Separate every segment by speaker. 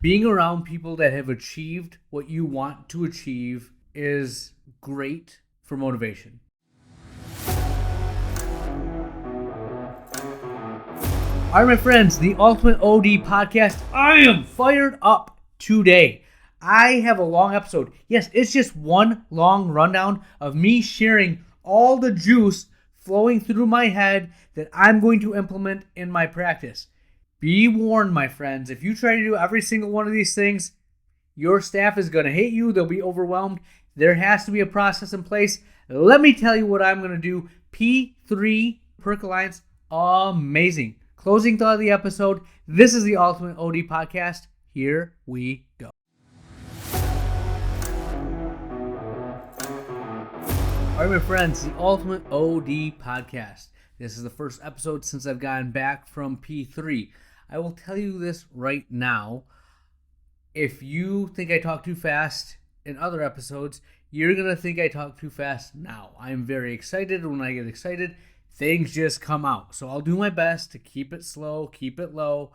Speaker 1: Being around people that have achieved what you want to achieve is great for motivation. All right, my friends, the Ultimate OD podcast. I am fired up today. I have a long episode. Yes, it's just one long rundown of me sharing all the juice flowing through my head that I'm going to implement in my practice. Be warned, my friends, if you try to do every single one of these things, your staff is going to hate you. They'll be overwhelmed. There has to be a process in place. Let me tell you what I'm going to do. P3 Perk Alliance, amazing. Closing thought of the episode. This is the Ultimate OD Podcast. Here we go. All right, my friends, the Ultimate OD Podcast. This is the first episode since I've gotten back from P3. I will tell you this right now. If you think I talk too fast in other episodes, you're going to think I talk too fast now. I'm very excited. When I get excited, things just come out. So I'll do my best to keep it slow, keep it low,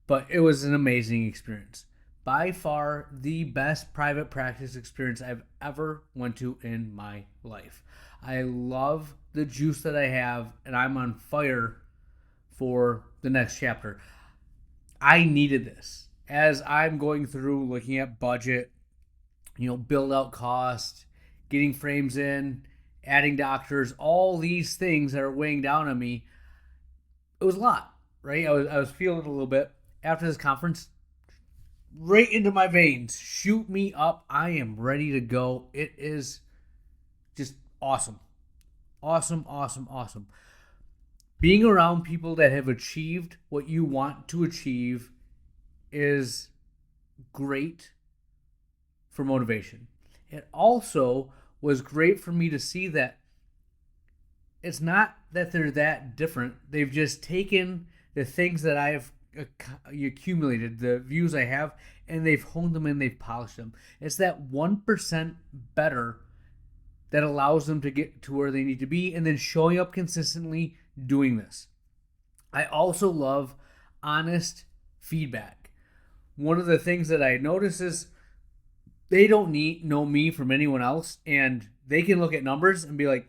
Speaker 1: but it was an amazing experience. By far the best private practice experience I've ever went to in my life. I love the juice that I have, and I'm on fire for the next chapter. I needed this as I'm going through looking at budget, build out cost, getting frames in, adding doctors, all these things that are weighing down on me. It was a lot, right? I was feeling it a little bit after this conference. Right into my veins. Shoot me up. I am ready to go. It is just awesome. Awesome, awesome, awesome. Being around people that have achieved what you want to achieve is great for motivation. It also was great for me to see that it's not that they're that different. They've just taken the things that I've accumulated, the views I have, and they've honed them and they've polished them. It's that 1% better that allows them to get to where they need to be, and then showing up consistently doing this. I also love honest feedback. One of the things that I notice is they don't know me from anyone else, and they can look at numbers and be like,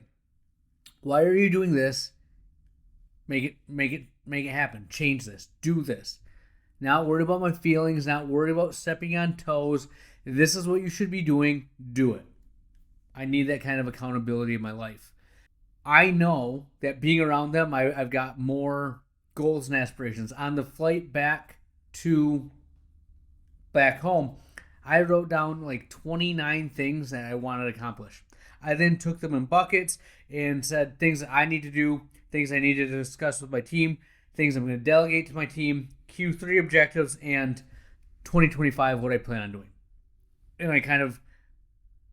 Speaker 1: why are you doing this? Make it happen. Change this. Do this. Not worried about my feelings, not worried about stepping on toes. This is what you should be doing. Do it. I need that kind of accountability in my life. I know that being around them, I've got more goals and aspirations. On the flight back home, I wrote down like 29 things that I wanted to accomplish. I then took them in buckets and said things that I need to do, things I need to discuss with my team, things I'm going to delegate to my team, Q3 objectives, and 2025 what I plan on doing. And I kind of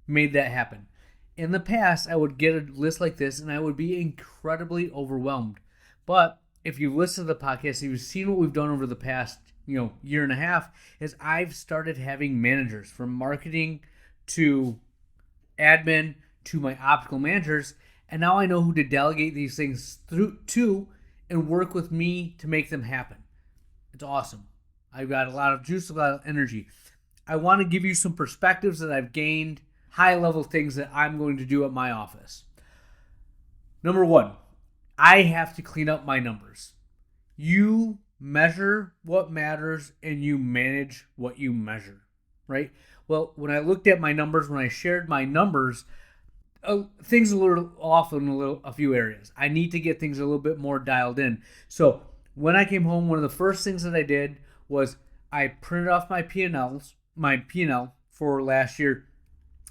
Speaker 1: made that happen. In the past, I would get a list like this and I would be incredibly overwhelmed. But if you've listened to the podcast, you've seen what we've done over the past, year and a half, is I've started having managers from marketing to admin to my optical managers, and now I know who to delegate these things through to and work with me to make them happen. It's awesome. I've got a lot of juice, a lot of energy. I want to give you some perspectives that I've gained, high-level things that I'm going to do at my office. Number one, I have to clean up my numbers. You measure what matters and you manage what you measure, right? Well, when I looked at my numbers, when I shared my numbers, things are a little off in a few areas. I need to get things a little bit more dialed in. So when I came home, one of the first things that I did was I printed off my P&L for last year,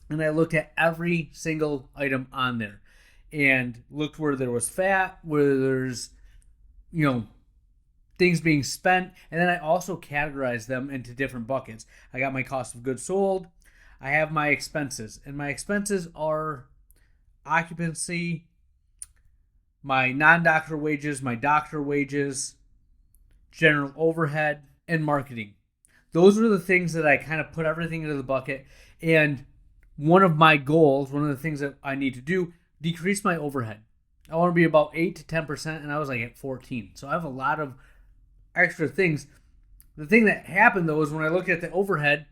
Speaker 1: and I looked at every single item on there and looked where there was fat, where there's, things being spent. And then I also categorized them into different buckets. I got my cost of goods sold. I have my expenses, and my expenses are occupancy, my non-doctor wages, my doctor wages, general overhead, and marketing. Those are the things that I kind of put everything into the bucket. And one of my goals, one of the things that I need to do, decrease my overhead. I want to be about 8 to 10%, and I was like at 14. So I have a lot of extra things. The thing that happened though is when I looked at the overhead,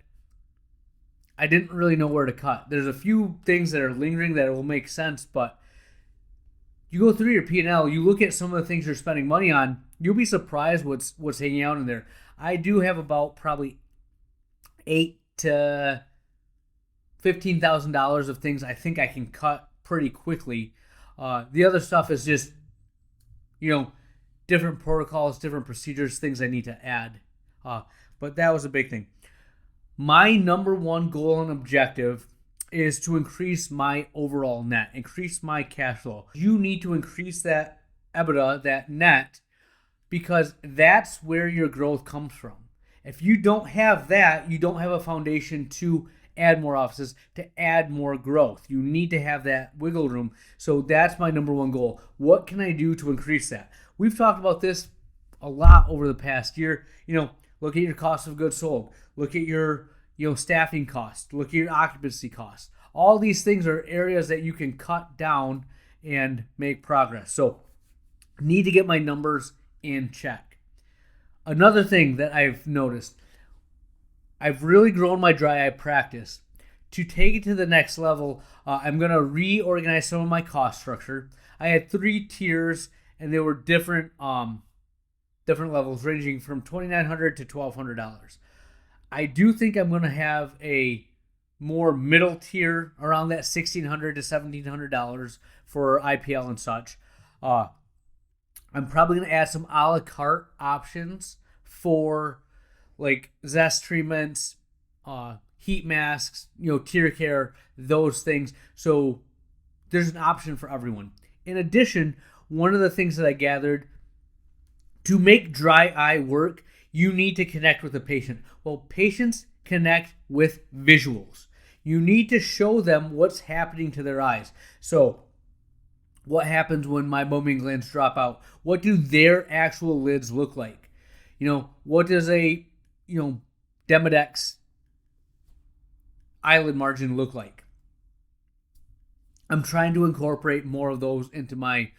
Speaker 1: I didn't really know where to cut. There's a few things that are lingering that will make sense, but you go through your P&L, you look at some of the things you're spending money on, you'll be surprised what's hanging out in there. I do have about probably $8,000 to $15,000 of things I think I can cut pretty quickly. The other stuff is just, different protocols, different procedures, things I need to add. But that was a big thing. My number one goal and objective is to increase my overall net, increase my cash flow. You need to increase that EBITDA, that net, because that's where your growth comes from. If you don't have that, you don't have a foundation to add more offices, to add more growth. You need to have that wiggle room. So that's my number one goal. What can I do to increase that? We've talked about this a lot over the past year. Look at your cost of goods sold. Look at your staffing costs. Look at your occupancy costs. All these things are areas that you can cut down and make progress. So need to get my numbers in check. Another thing that I've noticed, I've really grown my dry eye practice. To take it to the next level, I'm going to reorganize some of my cost structure. I had 3 tiers, and they were different levels, ranging from $2,900 to $1,200. I do think I'm going to have a more middle tier around that $1,600 to $1,700 for IPL and such. I'm probably going to add some a la carte options for like zest treatments, heat masks, tear care, those things. So there's an option for everyone. In addition, one of the things that I gathered, to make dry eye work, you need to connect with the patient. Well, patients connect with visuals. You need to show them what's happening to their eyes. So what happens when my meibomian glands drop out? What do their actual lids look like? What does a Demodex eyelid margin look like? I'm trying to incorporate more of those into my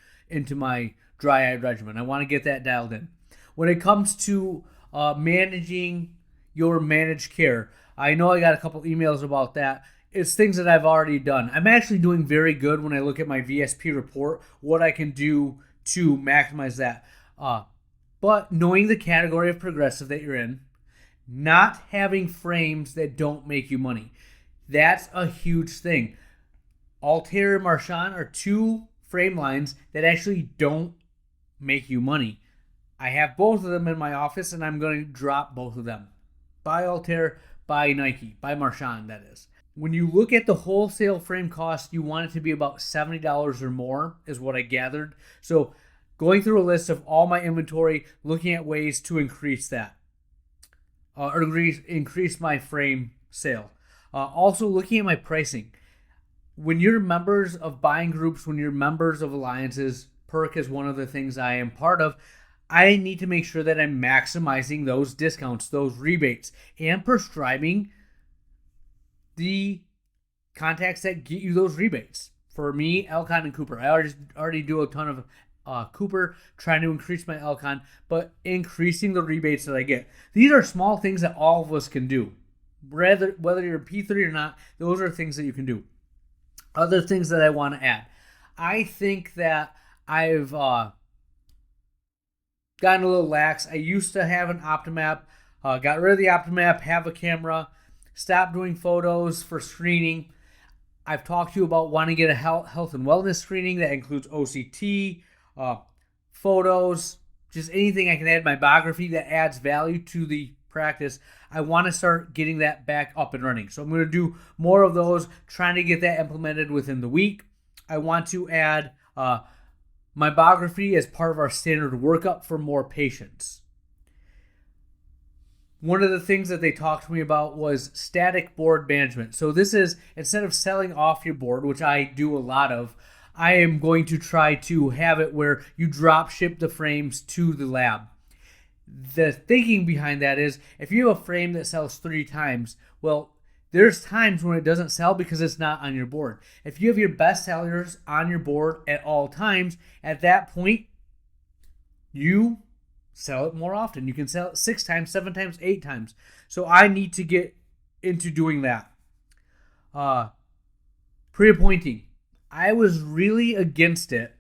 Speaker 1: dry eye regimen. I want to get that dialed in. When it comes to managing your managed care, I know I got a couple emails about that. It's things that I've already done. I'm actually doing very good when I look at my VSP report, what I can do to maximize that. But knowing the category of progressive that you're in, not having frames that don't make you money, that's a huge thing. Altair and Marchand are 2 frame lines that actually don't make you money. I have both of them in my office, and I'm going to drop both of them. Buy Altair, buy Nike, buy Marchand, that is. When you look at the wholesale frame cost, you want it to be about $70 or more, is what I gathered. So going through a list of all my inventory, looking at ways to increase that, or increase my frame sale. Also looking at my pricing. When you're members of buying groups, when you're members of alliances, Perk is one of the things I am part of. I need to make sure that I'm maximizing those discounts, those rebates, and prescribing the contacts that get you those rebates. For me, Elcon and Cooper. I already do a ton of Cooper, trying to increase my Elcon, but increasing the rebates that I get. These are small things that all of us can do. Whether you're P3 or not, those are things that you can do. Other things that I want to add. I think that I've gotten a little lax. I used to have an Optimap, got rid of the Optimap, have a camera, stopped doing photos for screening. I've talked to you about wanting to get a health and wellness screening that includes OCT, photos, just anything I can add, my biography that adds value to the practice. I want to start getting that back up and running. So I'm going to do more of those, trying to get that implemented within the week. I want to add my biography as part of our standard workup for more patients. One of the things that they talked to me about was static board management. So this is, instead of selling off your board, which I do a lot of, I am going to try to have it where you drop ship the frames to the lab. The thinking behind that is, if you have a frame that sells 3 times, well, there's times when it doesn't sell because it's not on your board. If you have your best sellers on your board at all times, at that point, you sell it more often. You can sell it 6 times, 7 times, 8 times. So I need to get into doing that. Pre-appointing. I was really against it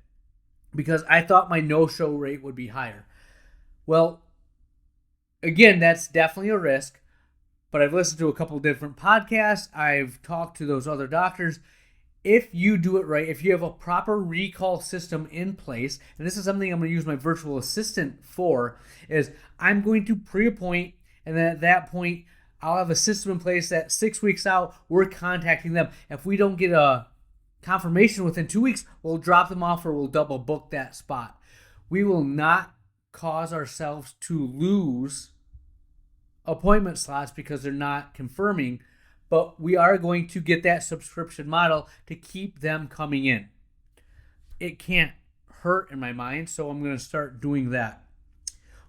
Speaker 1: because I thought my no-show rate would be higher. Well, again, that's definitely a risk, but I've listened to a couple different podcasts. I've talked to those other doctors. If you do it right, if you have a proper recall system in place, and this is something I'm going to use my virtual assistant for, is I'm going to pre-appoint, and then at that point, I'll have a system in place that 6 weeks out, we're contacting them. If we don't get a confirmation within 2 weeks, we'll drop them off or we'll double book that spot. We will not cause ourselves to lose appointment slots because they're not confirming, but we are going to get that subscription model to keep them coming in. It can't hurt in my mind, so I'm going to start doing that.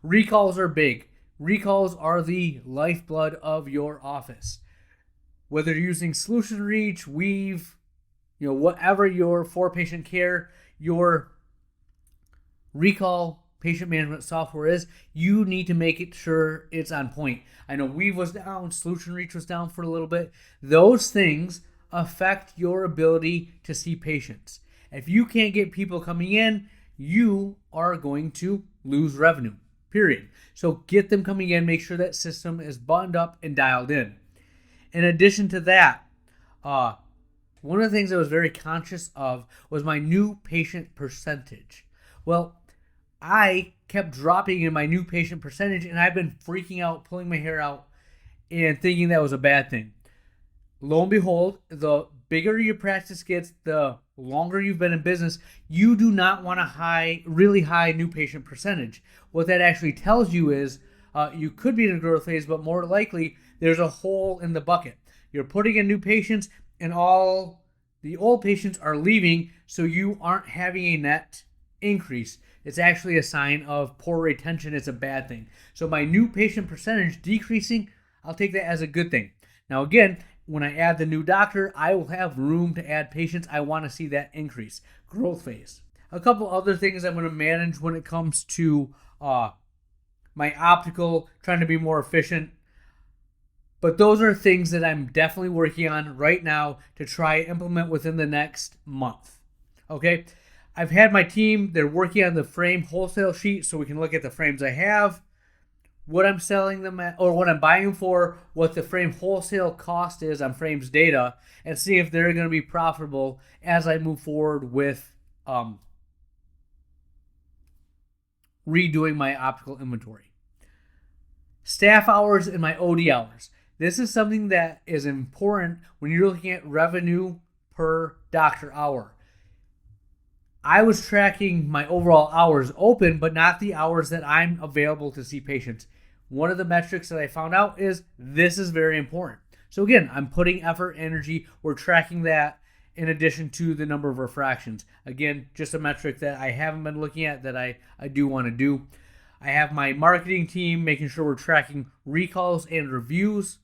Speaker 1: Recalls are big. Recalls are the lifeblood of your office. Whether you're using Solution Reach, Weave, whatever your for patient care, your recall patient management software is, you need to make it sure it's on point. I know Weave was down, Solution Reach was down for a little bit. Those things affect your ability to see patients. If you can't get people coming in, you are going to lose revenue, period. So get them coming in, make sure that system is buttoned up and dialed in. In addition to that, one of the things I was very conscious of was my new patient percentage. Well, I kept dropping in my new patient percentage, and I've been freaking out, pulling my hair out, and thinking that was a bad thing. Lo and behold, the bigger your practice gets, the longer you've been in business, you do not want a really high new patient percentage. What that actually tells you is you could be in a growth phase, but more likely there's a hole in the bucket. You're putting in new patients, and all the old patients are leaving, so you aren't having a net increase. It's actually a sign of poor retention. It's a bad thing. So my new patient percentage decreasing, I'll take that as a good thing. Now again, when I add the new doctor, I will have room to add patients. I want to see that increase. Growth phase. A couple other things I'm going to manage when it comes to my optical, trying to be more efficient. But those are things that I'm definitely working on right now to try and implement within the next month. Okay? I've had my team, they're working on the frame wholesale sheet so we can look at the frames I have, what I'm selling them at, or what I'm buying them for, what the frame wholesale cost is on frames data, and see if they're going to be profitable as I move forward with redoing my optical inventory. Staff hours and my OD hours. This is something that is important when you're looking at revenue per doctor hour. I was tracking my overall hours open, but not the hours that I'm available to see patients. One of the metrics that I found out is this is very important. So again, I'm putting effort, energy, we're tracking that in addition to the number of refractions. Again, just a metric that I haven't been looking at that I do want to do. I have my marketing team making sure we're tracking recalls and reviews.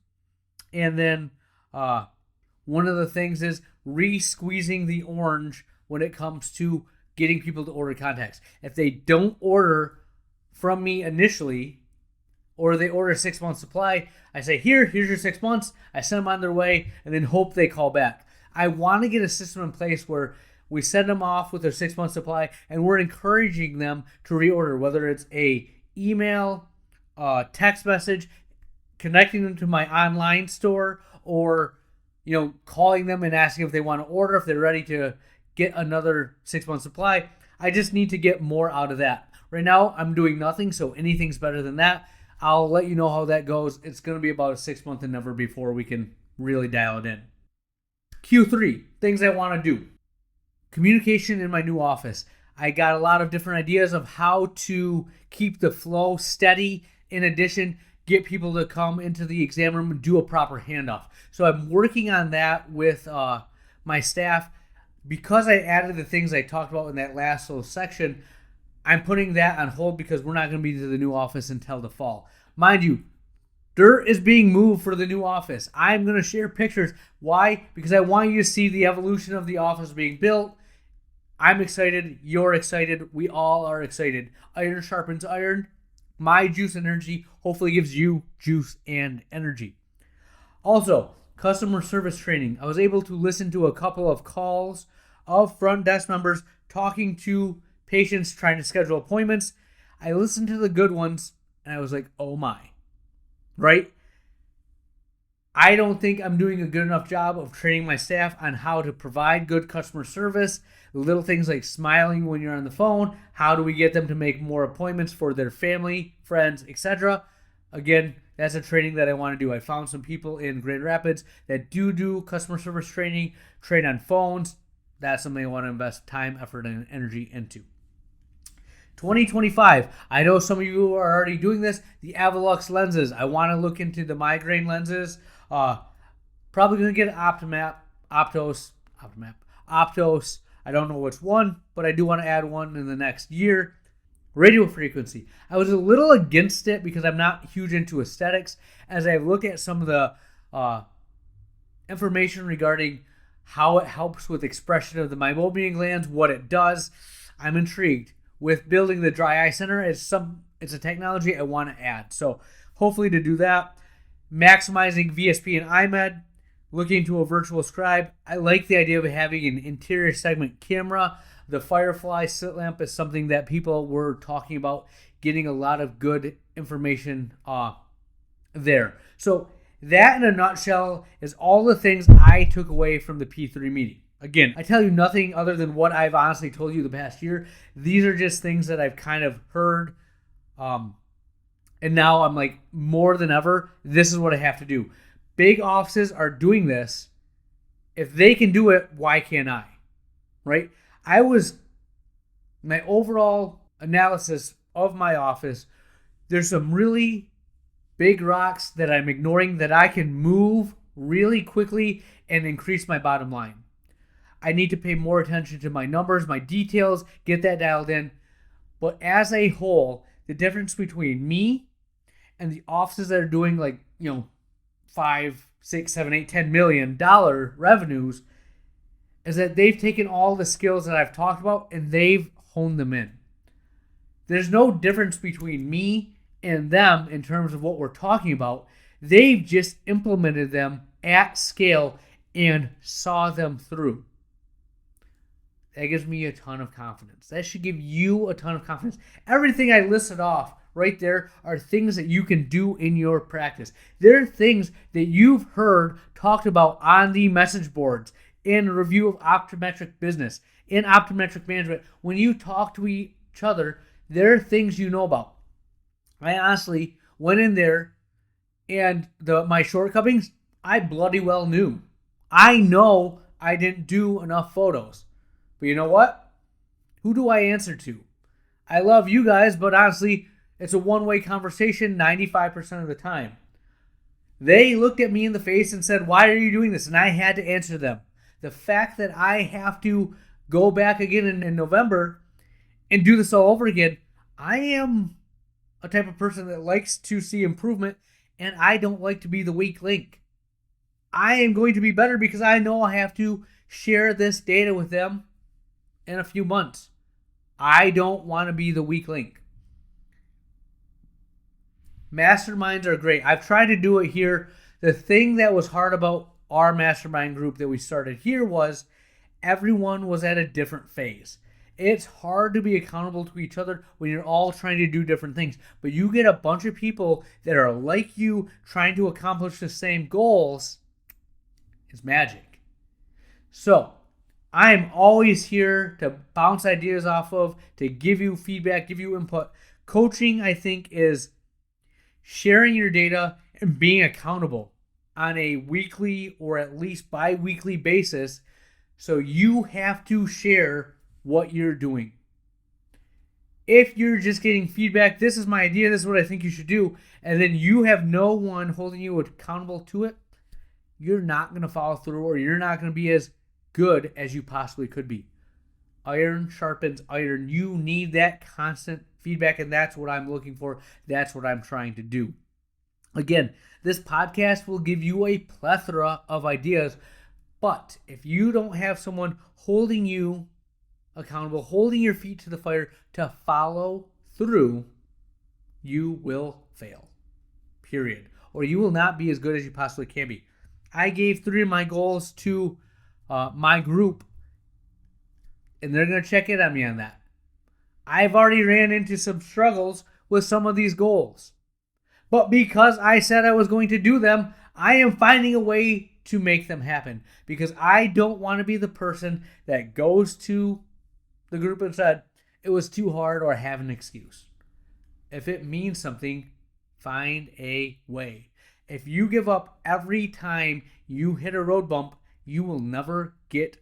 Speaker 1: And then one of the things is re-squeezing the orange when it comes to getting people to order contacts. If they don't order from me initially, or they order a 6-month supply, I say, here's your 6 months. I send them on their way and then hope they call back. I want to get a system in place where we send them off with their 6-month supply and we're encouraging them to reorder, whether it's a email, text message, connecting them to my online store, or calling them and asking if they want to order, if they're ready to get another 6-month supply. I just need to get more out of that. Right now, I'm doing nothing, so anything's better than that. I'll let you know how that goes. It's going to be about a 6-month endeavor before we can really dial it in. Q3, things I want to do. Communication in my new office. I got a lot of different ideas of how to keep the flow steady. In addition, get people to come into the exam room and do a proper handoff. So I'm working on that with my staff. Because I added the things I talked about in that last little section, I'm putting that on hold because we're not going to be to the new office until the fall. Mind you, dirt is being moved for the new office. I'm going to share pictures. Why? Because I want you to see the evolution of the office being built. I'm excited. You're excited. We all are excited. Iron sharpens iron. my juice and energy hopefully gives you juice and energy. Also, customer service training. I was able to listen to a couple of calls of front desk members talking to patients trying to schedule appointments. I listened to the good ones and I was like, oh my, right? I don't think I'm doing a good enough job of training my staff on how to provide good customer service. Little things like smiling when you're on the phone. How do we get them to make more appointments for their family, friends, etc.? Again, that's a training that I want to do. I found some people in Grand Rapids that do customer service training, train on phones. That's something I want to invest time, effort, and energy into. 2025. I know some of you are already doing this. The Avalux lenses. I want to look into the migraine lenses. Probably going to get Optos. I don't know which one, but I do want to add one in the next year. Radio frequency. I was a little against it because I'm not huge into aesthetics. As I look at some of the information regarding how it helps with expression of the meibomian glands, what it does, I'm intrigued. With building the dry eye center, it's a technology I want to add. So hopefully to do that. Maximizing VSP and iMed, looking to a virtual scribe. I like the idea of having an interior segment camera. The Firefly slit lamp is something that people were talking about, getting a lot of good information there. So that in a nutshell is all the things I took away from the P3 meeting. Again, I tell you nothing other than what I've honestly told you the past year. These are just things that I've kind of heard. And now I'm like, more than ever, this is what I have to do. Big offices are doing this. If they can do it, why can't I? Right? My overall analysis of my office, there's some really big rocks that I'm ignoring that I can move really quickly and increase my bottom line. I need to pay more attention to my numbers, my details, get that dialed in. But as a whole, the difference between me and the offices that are doing like, $5, $6, $7, $8, $10 million revenues is that they've taken all the skills that I've talked about and they've honed them in. There's no difference between me and them in terms of what we're talking about. They've just implemented them at scale and saw them through. That gives me a ton of confidence. That should give you a ton of confidence. Everything I listed off right there are things that you can do in your practice. There are things that you've heard talked about on the message boards, in a review of optometric business, in optometric management. When you talk to each other, there are things you know about. I honestly went in there and my shortcomings, I bloody well knew. I know I didn't do enough photos. But you know what? Who do I answer to? I love you guys, but honestly, it's a one-way conversation 95% of the time. They looked at me in the face and said, why are you doing this? And I had to answer them. The fact that I have to go back again in November and do this all over again, I am a type of person that likes to see improvement, and I don't like to be the weak link. I am going to be better because I know I have to share this data with them in a few months. I don't want to be the weak link. Masterminds are great. I've tried to do it here. The thing that was hard about our mastermind group that we started here was everyone was at a different phase. It's hard to be accountable to each other when you're all trying to do different things. But you get a bunch of people that are like you trying to accomplish the same goals. It's magic. So I'm always here to bounce ideas off of, to give you feedback, give you input. Coaching, I think, is sharing your data and being accountable on a weekly or at least bi-weekly basis. So you have to share what you're doing. If you're just getting feedback, this is my idea, this is what I think you should do, and then you have no one holding you accountable to it, you're not going to follow through, or you're not going to be as good as you possibly could be. Iron sharpens iron. You need that constant feedback, and that's what I'm looking for. That's what I'm trying to do. Again, this podcast will give you a plethora of ideas, but if you don't have someone holding you accountable, holding your feet to the fire to follow through, you will fail. Period. Or you will not be as good as you possibly can be. I gave 3 of my goals to my group, and they're going to check in on me on that. I've already ran into some struggles with some of these goals. But because I said I was going to do them, I am finding a way to make them happen. Because I don't want to be the person that goes to the group and said, it was too hard or have an excuse. If it means something, find a way. If you give up every time you hit a road bump, you will never get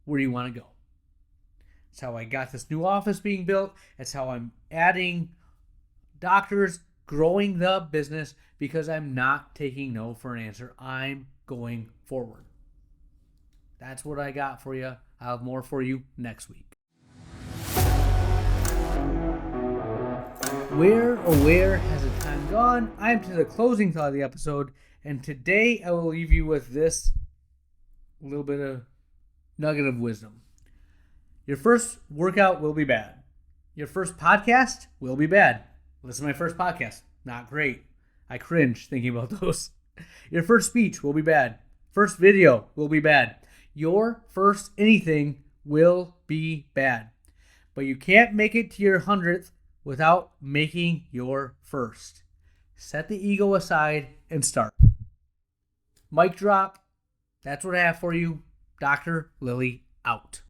Speaker 1: where you want to go. It's how I got this new office being built. It's how I'm adding doctors, growing the business, because I'm not taking no for an answer. I'm going forward. That's what I got for you. I'll have more for you next week. Where has the time gone? I'm to the closing thought of the episode, and today I will leave you with this little bit of nugget of wisdom. Your first workout will be bad. Your first podcast will be bad. Listen to my first podcast. Not great. I cringe thinking about those. Your first speech will be bad. First video will be bad. Your first anything will be bad. But you can't make it to your 100th without making your first. Set the ego aside and start. Mic drop. That's what I have for you. Dr. Lily out.